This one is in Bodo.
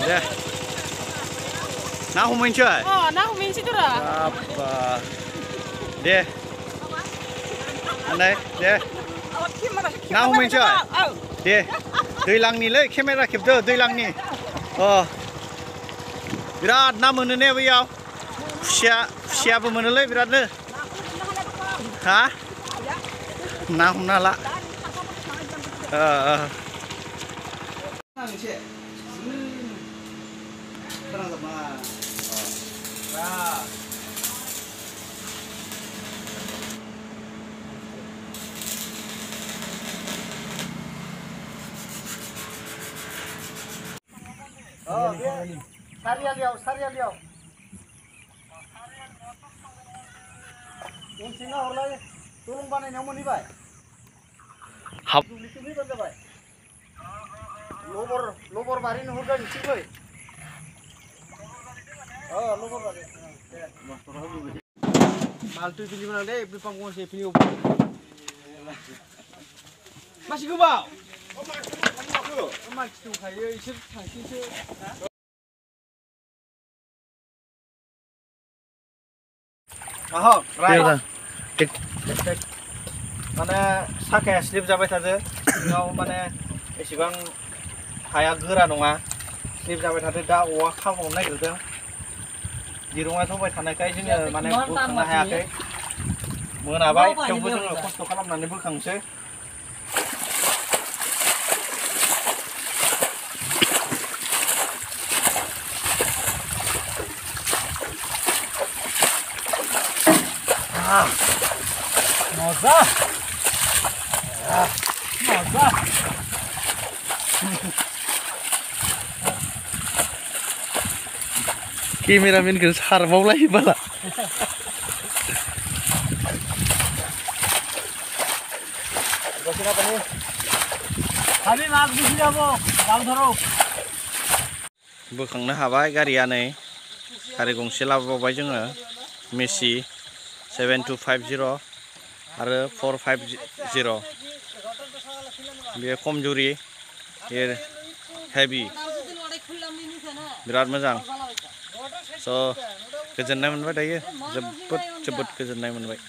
deh. Nah humain cuy. Oh, nah humain situ dah. Apa? Deh. Andai, deh. Nah humain cuy. Deh. दैलां नि लै केमेरा खेबदो दैलां नि. बिराद ना मोनो ने बैयाव. खुसियाबो मोनोलै बिरादनो. हा? ना हमना ला. Sarialiau. Unsina horlai, tulung baनायनायाव मोनहैबाय. हाब. लबर बारि नुहुरबाय नोंसोरबो. लबर बारि. मालtu pilih mana deh, pilih panggung sih pilih. Masih gobaw. Masih tuh kayak isir tangkisu. Right. Mana sakaya slip जाबाय थादो सिङाव माने एसेबां हाया गोरा नङा स्लिप जाबाय थादो दा औवा खावनो नागिरदों दिरुङा जबाय थानायखाय जोङो माने बोखांनो हायाखै मोनाबाय थेवबो जोङो खस्थ' खालामनानै बोखांसै Moza. Kameramen ke sarbaulai bala. बोखांनो हाबाय गारिया नै गारि गंसे लाबोबावबाय जोङो मेसि 7250 आरो 450 बे खमजुरि बे हेभि बिराद मोजां स' गोजोननाय मोनबाय दायो जोबोद गोजोननाय मोनबाय